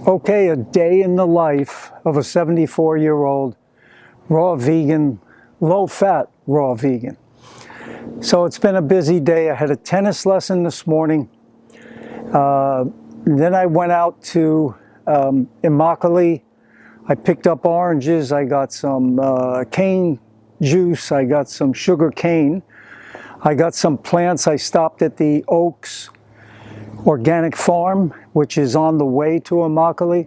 Okay, a day in the life of a 74-year-old raw vegan, low-fat raw vegan. So it's been a busy day. I had a tennis lesson this morning. Then I went out to Immokalee. I picked up oranges. I got some cane juice. I got some sugar cane. I got some plants. I stopped at the Oaks Organic Farm, which is on the way to Immokalee.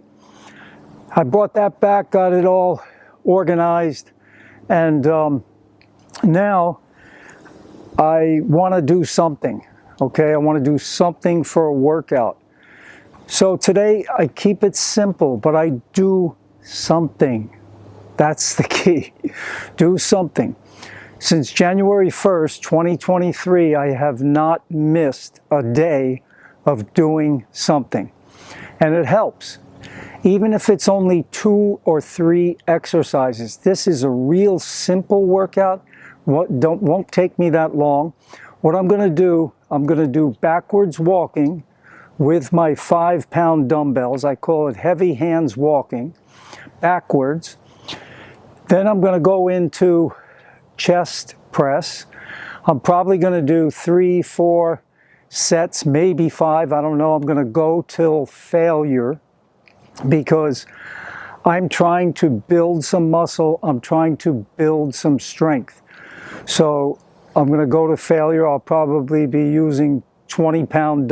I brought that back, got it all organized, and now I want to do something. Okay, I want to do something for a workout. So today I keep it simple, but I do something. That's the key. Do something. Since January 1st, 2023, I have not missed a day of doing something. And it helps. Even if it's only 2 or 3 exercises. This is a real simple workout. Won't take me that long. What I'm going to do backwards walking with my 5-pound dumbbells. I call it heavy hands walking, backwards. Then I'm going to go into chest press. I'm probably going to do 3, 4 sets, maybe 5. I don't know. I'm going to go till failure because I'm trying to build some muscle. I'm trying to build some strength. So I'm going to go to failure. I'll probably be using 30-pound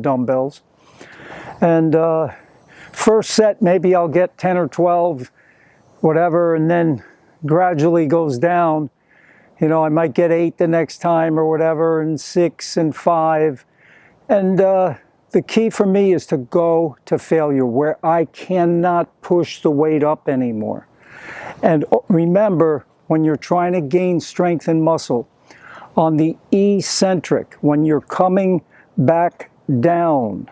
dumbbells. And first set, maybe I'll get 10 or 12, whatever, and then gradually goes down. You know, I might get 8 the next time or whatever, and 6 and 5. And the key for me is to go to failure where I cannot push the weight up anymore. And remember, when you're trying to gain strength and muscle, on the eccentric, when you're coming back down,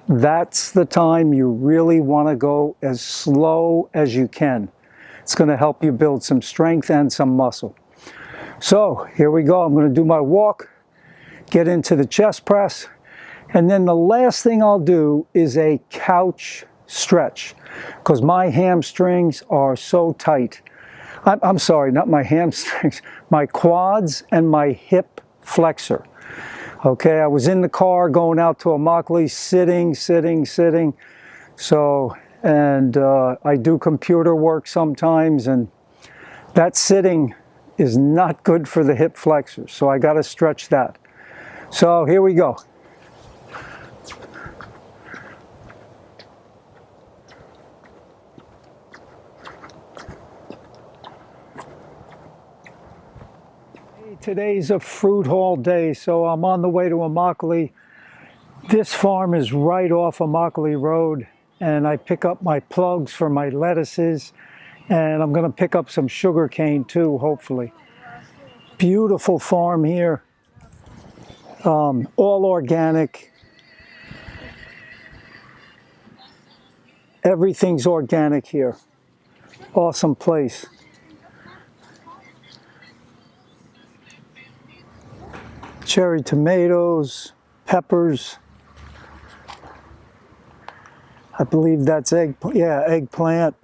that's the time you really want to go as slow as you can. It's going to help you build some strength and some muscle. So here we go. I'm going to do my walk, get into the chest press, and then the last thing I'll do is a couch stretch because my hamstrings are so tight. I'm sorry, not my hamstrings, my quads and my hip flexor. Okay, I was in the car going out to Immokalee, sitting. So, and I do computer work sometimes, and that sitting is not good for the hip flexors. So I got to stretch that. So here we go. Today's a fruit haul day, so I'm on the way to Immokalee. This farm is right off Immokalee Road, and I pick up my plugs for my lettuces, and I'm going to pick up some sugar cane too, hopefully. Beautiful farm here, all organic. Everything's organic here. Awesome place. Cherry tomatoes, peppers. I believe that's eggplant.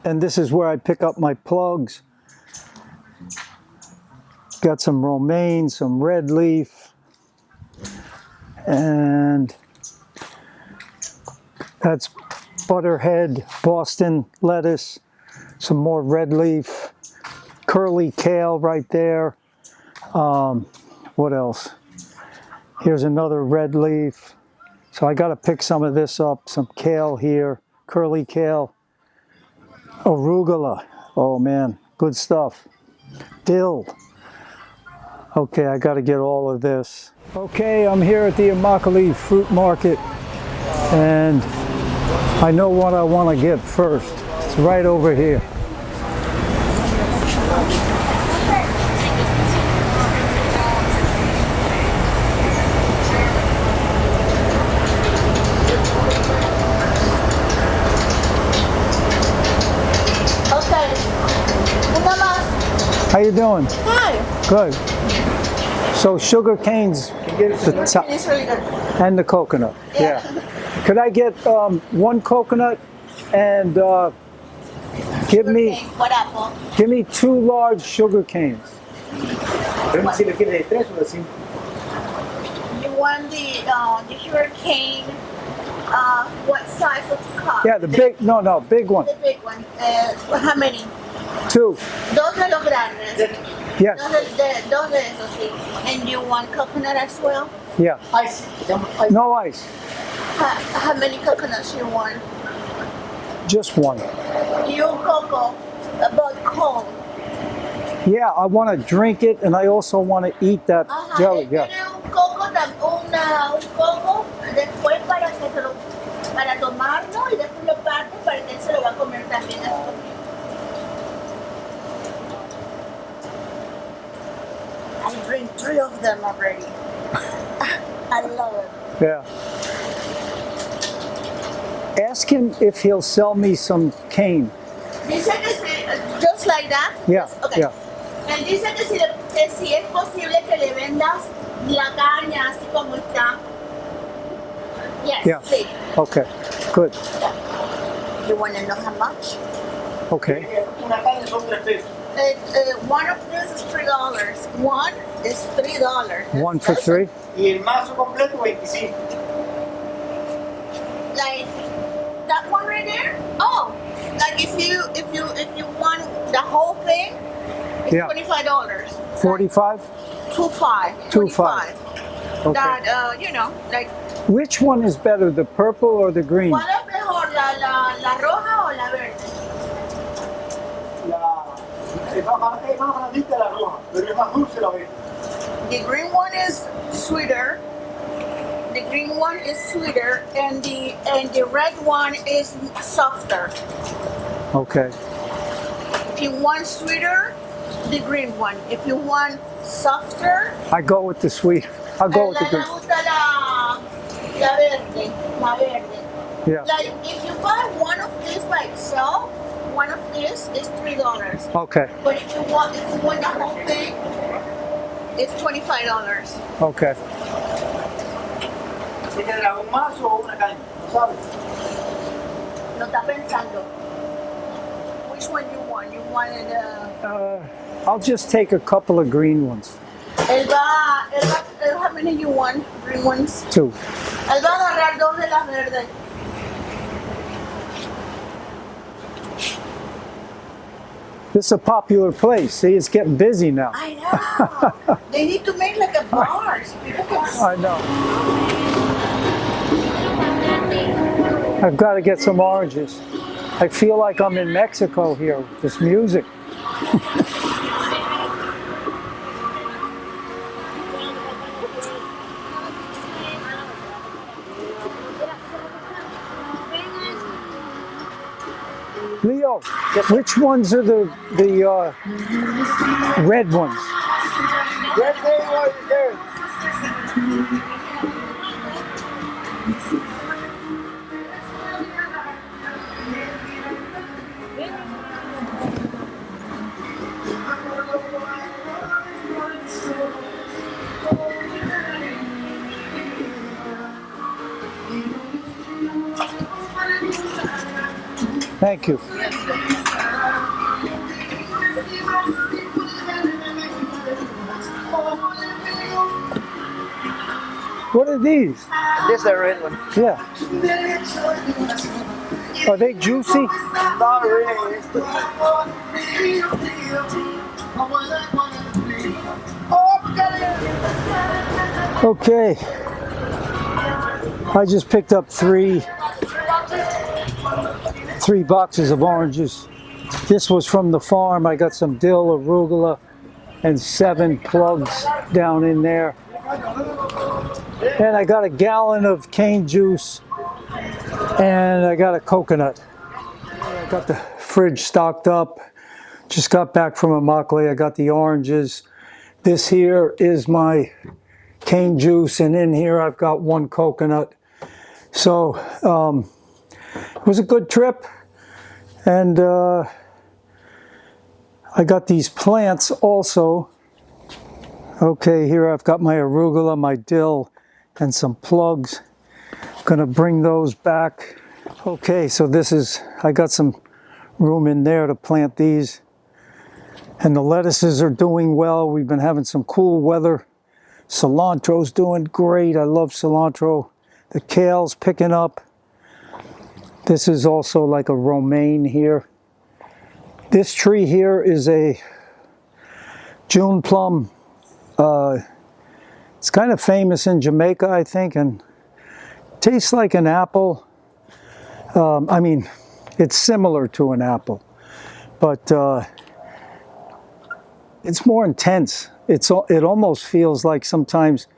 And this is where I pick up my plugs. Got some romaine, some red leaf, and that's Butterhead, Boston lettuce, some more red leaf, curly kale right there. What else? Here's another red leaf. So I got to pick some of this up, some kale here, curly kale, arugula. Oh man, good stuff. Dill. Okay, I got to get all of this. Okay, I'm here at the Immokalee Fruit Market, and I know what I want to get first. It's right over here. Okay. Una más. How you doing? Hi. Good. So sugar canes, the top, It's really good. and the coconut. Yeah. Could I get one coconut and give me What apple? 2 large sugar canes? You want the sugar cane? What size of cup? Yeah, the big. No, big one. The big one. How many? 2. Dos de los grandes. Yes. Dos de esos, sí. And you want coconut as well? Yeah. Ice. No ice. How many coconuts you want? Just one. You cocoa, about cold. Yeah, I want to drink it, and I also want to eat that jelly. Yeah. Tiene un coco, un coco después para tomarlo y después lo parte para que él se lo va a comer también a su comida. I drink 3 of them already. I love it. Yeah. Ask him if he'll sell me some cane. Dice que just like that? Yeah. Okay. Yeah. Él dice que si es posible que le vendas la caña así como está. Yes, Yeah. sí. Okay. Good. Yeah. You want to know how much? Okay. Una caña son 3 pesos. One of these is $3. One is $3. One for 3. Y el mazo completo 25. Like that one right there. Oh, like if you want the whole thing, it's Yeah. $25. 45. 25. 25. Okay. That like. Which one is better, the purple or the green? ¿Cuál es mejor, la roja o la verde? Es más blandita la roja, pero es más dulce la verde. The green one is sweeter. The green one is sweeter, and the red one is softer. Okay. If you want sweeter, the green one. If you want softer, I go with the sweet. I'll go with the me green. gusta la verde. Yeah. Like if you buy one of these by itself, one of these is $3. Okay. But if you want the whole thing, it's $25. Okay. ¿Se quedará un mazo o una caña? ¿No sabes? Lo está pensando. Which one you want? You wanted I'll just take a couple of green ones. how many you want? Green ones? 2. Él va a agarrar 2 de las verdes. This is a popular place. See, it's getting busy now. I know. They need to make like a bar. So people can I know. I've got to get some oranges. I feel like I'm in Mexico here with this music. Leo, which ones are the red ones? Red or there. Thank you. What are these? This is the red one. Yeah. Are they juicy? Not really. Okay. I just picked up three boxes of oranges. This was from the farm. I got some dill, arugula, and 7 plugs down in there. And I got a gallon of cane juice, and I got a coconut. I got the fridge stocked up. Just got back from Immokalee. I got the oranges. This here is my cane juice, and in here I've got 1 coconut. So it was a good trip, and I got these plants also. Okay, here I've got my arugula, my dill, and some plugs. Gonna bring those back. Okay, so I got some room in there to plant these. And the lettuces are doing well. We've been having some cool weather. Cilantro's doing great. I love cilantro. The kale's picking up. This is also like a romaine here. This tree here is a June plum. It's kind of famous in Jamaica, I think, and tastes like an apple. I mean, it's similar to an apple, but it's more intense. It almost feels like sometimes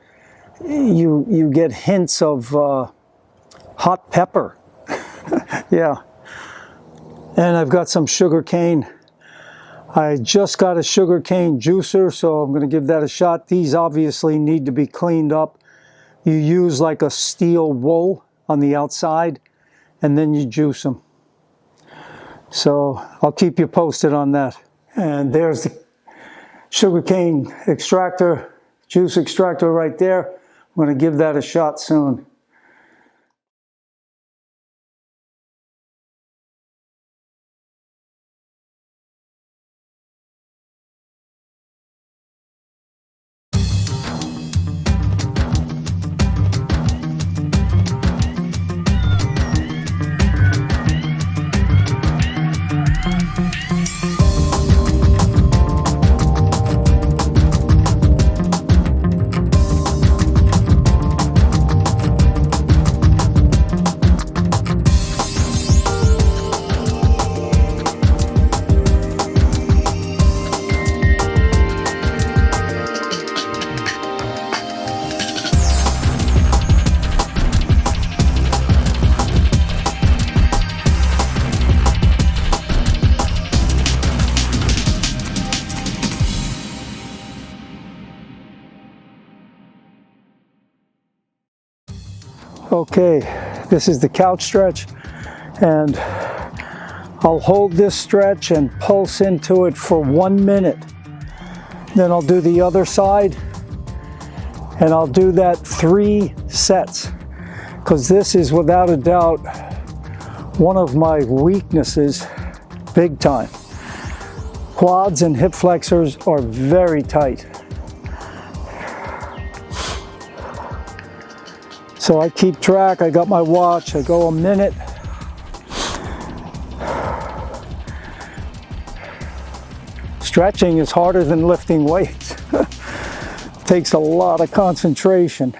you get hints of hot pepper. Yeah. And I've got some sugar cane. I just got a sugar cane juicer, so I'm going to give that a shot. These obviously need to be cleaned up. You use like a steel wool on the outside, and then you juice them. So I'll keep you posted on that. And there's the sugar cane extractor, juice extractor right there. I'm going to give that a shot soon. Okay, this is the couch stretch, and I'll hold this stretch and pulse into it for 1 minute. Then I'll do the other side, and I'll do that 3 sets, because this is without a doubt one of my weaknesses, big time. Quads and hip flexors are very tight. So I keep track, I got my watch, I go a minute. Stretching is harder than lifting weights. Takes a lot of concentration.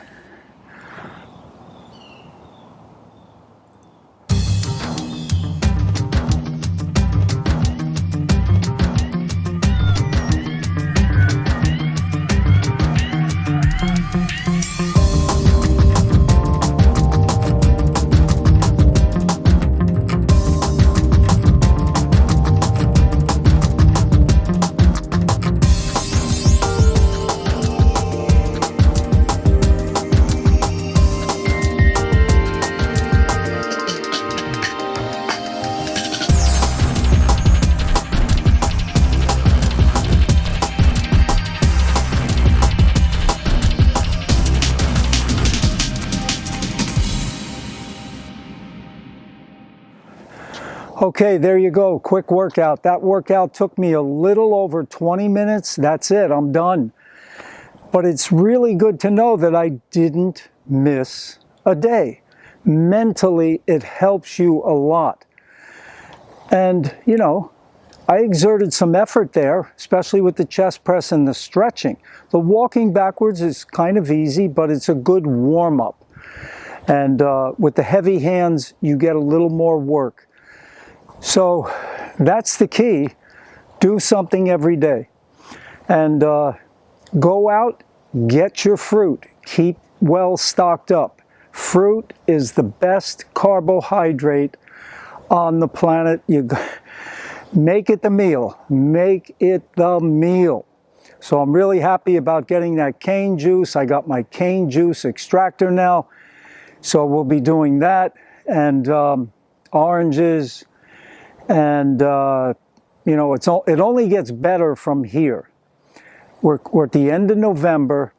Okay, there you go, quick workout. That workout took me a little over 20 minutes. That's it, I'm done. But it's really good to know that I didn't miss a day. Mentally, it helps you a lot. And, you know, I exerted some effort there, especially with the chest press and the stretching. The walking backwards is kind of easy, but it's a good warm-up. And with the heavy hands, you get a little more work. So that's the key. Do something every day. And go out, get your fruit. Keep well stocked up. Fruit is the best carbohydrate on the planet. Make it the meal. Make it the meal. So I'm really happy about getting that cane juice. I got my cane juice extractor now. So we'll be doing that. And oranges and you know, it only gets better from here. We're at the end of November.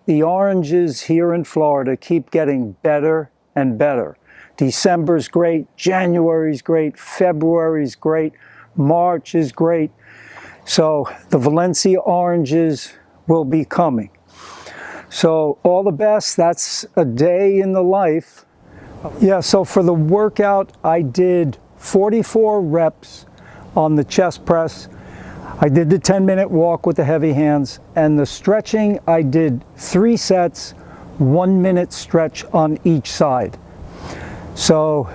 The oranges here in Florida keep getting better and better. December's great, January's great, February's great, March is great. So the Valencia oranges will be coming. So all the best. That's a day in the life. Yeah, so for the workout, I did 44 reps on the chest press. I did the 10-minute walk with the heavy hands, and the stretching, I did 3 sets, 1-minute stretch on each side. So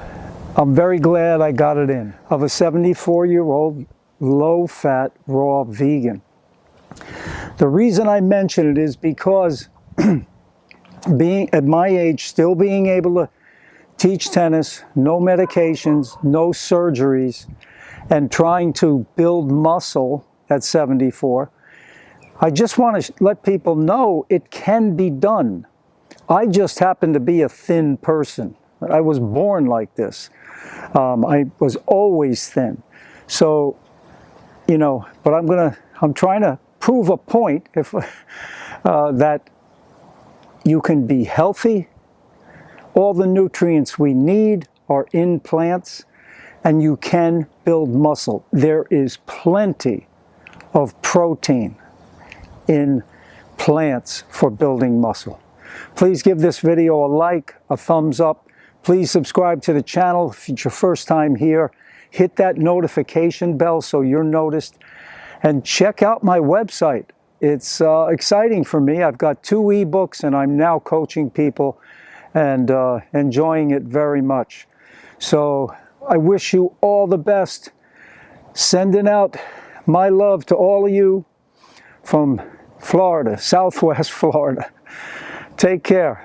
I'm very glad I got it in. Of a 74-year-old, low-fat, raw vegan. The reason I mention it is because being at my age, still being able to teach tennis, no medications, no surgeries, and trying to build muscle at 74, I just want to let people know it can be done. I just happen to be a thin person. I was born like this. I was always thin. So, you know, but I'm trying to prove a point that you can be healthy. All the nutrients we need are in plants, and you can build muscle. There is plenty of protein in plants for building muscle. Please give this video a like, a thumbs up. Please subscribe to the channel if it's your first time here. Hit that notification bell so you're noticed. And check out my website. It's exciting for me. I've got 2 ebooks, and I'm now coaching people and enjoying it very much. So I wish you all the best. Sending out my love to all of you from Florida, Southwest Florida. Take care.